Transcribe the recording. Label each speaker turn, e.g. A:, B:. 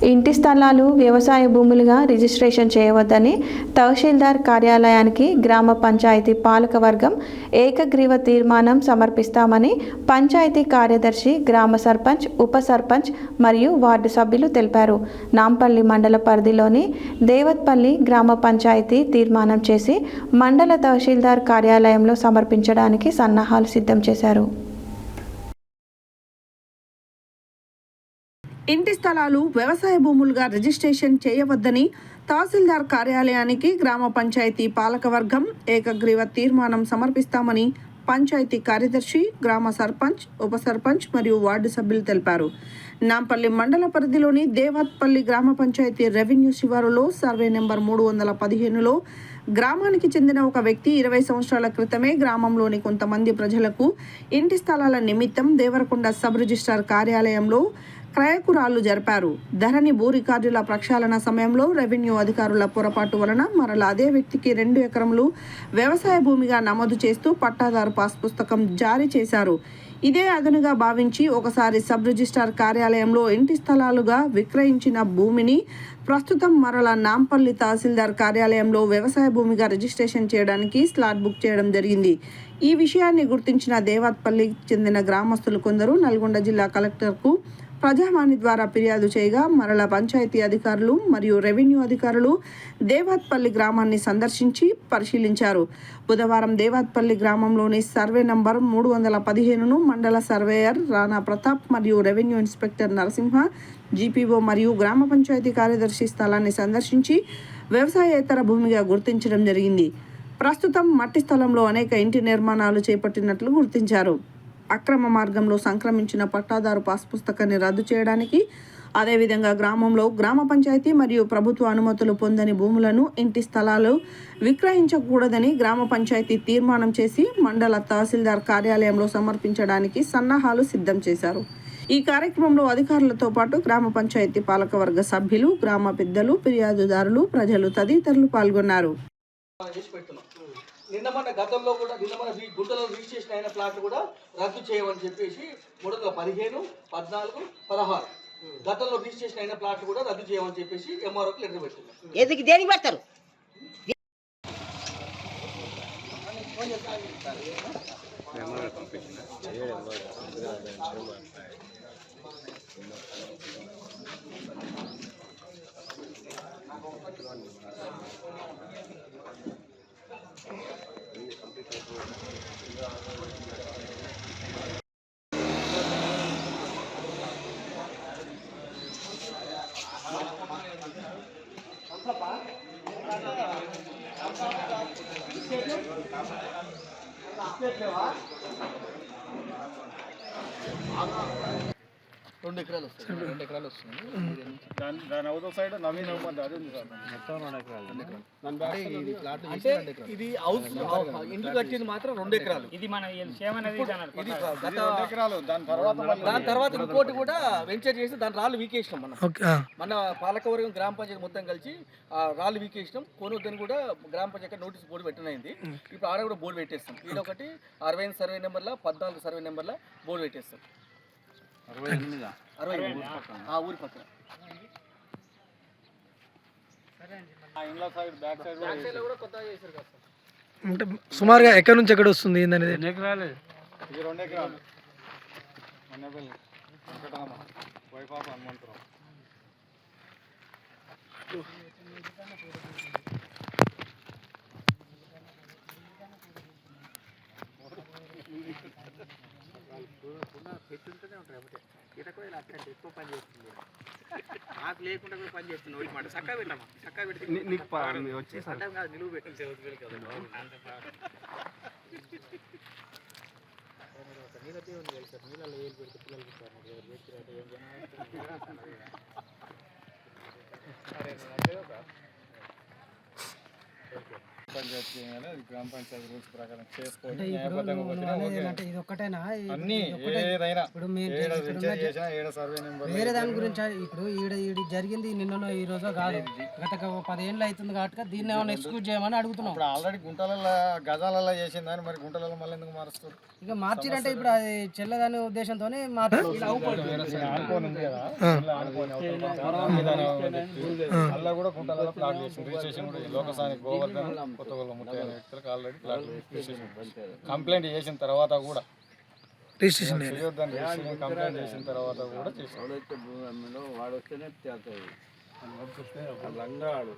A: ఇంటి స్థలాలు వ్యవసాయ భూములుగా రిజిస్ట్రేషన్ చేయవద్దని తహసీల్దార్ కార్యాలయానికి గ్రామ పంచాయతీ పాలకవర్గం ఏకగ్రీవ తీర్మానం సమర్పిస్తామని పంచాయతీ కార్యదర్శి, గ్రామ సర్పంచ్, ఉప సర్పంచ్ మరియు వార్డు సభ్యులు తెలిపారు. నాంపల్లి మండల పరిధిలోని దేవత్పల్లి గ్రామ పంచాయతీ తీర్మానం చేసి మండల తహసీల్దార్ కార్యాలయంలో సమర్పించడానికి సన్నాహాలు సిద్ధం చేశారు.
B: ఇంటి స్థలాలు వ్యవసాయ భూములుగా రిజిస్ట్రేషన్ చేయవద్దని తహసీల్దార్ కార్యాలయానికి గ్రామ పంచాయతీ పాలకవర్గం ఏకగ్రీవ తీర్మానం సమర్పిస్తామని పంచాయతీ కార్యదర్శి, గ్రామ సర్పంచ్, ఉప సర్పంచ్ మరియు వార్డు సభ్యులు తెలిపారు. నాంపల్లి మండల పరిధిలోని దేవత్పల్లి గ్రామ పంచాయతీ రెవెన్యూ శివారులో సర్వే నెంబర్ 315లో గ్రామానికి చెందిన ఒక వ్యక్తి 20 సంవత్సరాల క్రితమే గ్రామంలోని కొంతమంది ప్రజలకు ఇంటి స్థలాల నిమిత్తం దేవరకొండ సబ్ రిజిస్ట్రార్ కార్యాలయంలో క్రయకురాళ్లు జరిపారు. ధరణి భూ రికార్డుల ప్రక్షాళన సమయంలో రెవెన్యూ అధికారుల పొరపాటు వలన మరలా అదే వ్యక్తికి 2 ఎకరములు వ్యవసాయ భూమిగా నమోదు చేస్తూ పట్టాదారు పాస్ పుస్తకం జారీ చేశారు. ఇదే అదనుగా భావించి ఒకసారి సబ్ రిజిస్ట్రార్ కార్యాలయంలో ఇంటి స్థలాలుగా విక్రయించిన భూమిని ప్రస్తుతం మరలా నాంపల్లి తహసీల్దార్ కార్యాలయంలో వ్యవసాయ భూమిగా రిజిస్ట్రేషన్ చేయడానికి స్లాట్ బుక్ చేయడం జరిగింది. ఈ విషయాన్ని గుర్తించిన దేవత్పల్లికి చెందిన గ్రామస్తులు కొందరు నల్గొండ జిల్లా కలెక్టర్కు ప్రజావాణి ద్వారా ఫిర్యాదు చేయగా మరల పంచాయతీ అధికారులు మరియు రెవెన్యూ అధికారులు దేవత్పల్లి గ్రామాన్ని సందర్శించి పరిశీలించారు. బుధవారం దేవత్పల్లి గ్రామంలోని సర్వే నంబర్ 315ను మండల సర్వేయర్ రాణా ప్రతాప్ మరియు రెవెన్యూ ఇన్స్పెక్టర్ నరసింహ, జీపీఓ మరియు గ్రామ పంచాయతీ కార్యదర్శి స్థలాన్ని సందర్శించి వ్యవసాయేతర భూమిగా గుర్తించడం జరిగింది. ప్రస్తుతం మట్టి స్థలంలో అనేక ఇంటి నిర్మాణాలు చేపట్టినట్లు గుర్తించారు. అక్రమ మార్గంలో సంక్రమించిన పట్టాదారు పాస్ పుస్తకాన్ని రద్దు చేయడానికి, అదేవిధంగా గ్రామంలో గ్రామ పంచాయతీ మరియు ప్రభుత్వ అనుమతులు పొందని భూములను, ఇంటి స్థలాలు విక్రయించకూడదని గ్రామ పంచాయతీ తీర్మానం చేసి మండల తహసీల్దార్ కార్యాలయంలో సమర్పించడానికి సన్నాహాలు సిద్ధం చేశారు. ఈ కార్యక్రమంలో అధికారులతో పాటు గ్రామ పంచాయతీ పాలకవర్గ సభ్యులు, గ్రామ పెద్దలు, ఫిర్యాదుదారులు, ప్రజలు తదితరులు పాల్గొన్నారు.
C: నిన్న మన గతంలో కూడా గుంటలో రిజిస్ట్రేషన్ అయిన ప్లాట్ కూడా రద్దు చేయమని చెప్పేసి 315, 14, 16 గతంలో రిజిస్ట్రేషన్ అయిన ప్లాట్ కూడా రద్దు చేయమని చెప్పేసి ఎంఆర్ఓకి లెటర్ పెట్టింది.
D: ఎందుకు దేనికి పెడతారు?
C: రెండు ఎకరాలు వస్తుంది.
E: దాని అవతల సైడ్ నవీన్ అహ్మద్ అది ఉంది సార్.
C: ఇది హౌస్ ఇంట్లో కట్టింది మాత్రం 2 ఎకరాలు.
F: ఇది మన
C: ఇది దాని తర్వాత ఇంకోటి కూడా వెంచర్ చేసి దాని రాళ్ళు వీకేసినాం. మన పాలకవర్గం గ్రామ పంచాయతీ మొత్తం కలిసి రాళ్ళు వీకేసినాం. కొనొద్దని కూడా గ్రామ పంచాయతీ నోటీస్ బోర్డు పెట్టినైంది. ఇప్పుడు ఆడ కూడా బోర్డు పెట్టేస్తాం. ఇది ఒకటి 60 సర్వే నెంబర్ల 14 సర్వే నెంబర్ల బోర్డు పెట్టేస్తాం. 68 ఊరి పక్కన
G: అంటే సుమారుగా ఎక్కడి నుంచి ఎక్కడ వస్తుంది ఏందనేది?
E: 2 ఎకరాలు. ఇది 2 ఎకరాలు. మన్నపల్లి వెంకటరామ వైపాప హనుమంతరావు.
F: పెట్టుంటూనే ఉంటారు ఒకటే కీటకోయలు అట్లాంటి ఎక్కువ పని చేస్తుంది. ఆకు లేకుండా కూడా పని చేస్తున్నావు. ఈ మాట చక్కగా పెట్టామా? చక్కగా పెడితే వచ్చి అర్థం కాదు. నిలువు పెట్టి నీళ్ళతో ఉంది సార్. నీళ్ళలో ఏలు పెడితే పిల్లలు ఏం జనాలు
E: పంచాయతీ చేయాలి, అది గ్రామ పంచాయతీ రూల్స్ ప్రకారం చేసుకోవాలి.
D: అంటే ఇప్పుడు
E: న్యాయబద్ధంగా
D: నువ్వు
E: పోతేనే
D: అనేది
E: ఓకే.
D: ఏంటంటే ఇది ఒక్కటేనా
E: అన్ని ఏదైనా ఏడ వెంచర్ చేసినా ఏడ సర్వే నెంబర్
D: వేరే దాని గురించి ఇప్పుడు ఈడ జరిగింది నిన్ననో ఈ రోజో కాదు, గత 10 ఏళ్ళు అవుతుంది కాబట్టి దీన్ని ఏమైనా ఎక్స్క్యూజ్ చేయమని అడుగుతున్నాం.
E: ఇప్పుడు ఆల్రెడీ గుంటలలో గజాలలో చేసిందని మరి గుంటలలో మళ్ళీ ఎందుకు మారుస్తారు?
D: ఇక మార్చిరంటే ఇప్పుడు అది చెల్లదనే ఉద్దేశంతోనే మార్చారు.
E: ఆనుకోని ఉంది కదా, ఇలా ఆనుకోని అవతల పక్క విధానం ఉంది. అలా కూడా గుంటలలో ప్లాట్ చేసింది. రిజిస్ట్రేషన్ కూడా లోకసాని గోవర్ధన్ కొత్తగూడెం 30 వ్యక్తులకు ఆల్రెడీ ప్లాట్ రిజిస్ట్రేషన్ కంప్లైంట్ చేసిన తర్వాత కూడా
G: రిజిస్ట్రేషన్
E: చేయొద్దని రిజిస్ట్రేషన్ కంప్లైంట్ చేసిన తర్వాత కూడా చేసాం.
F: వాడు వస్తేనే తేలుతుంది లంగాడు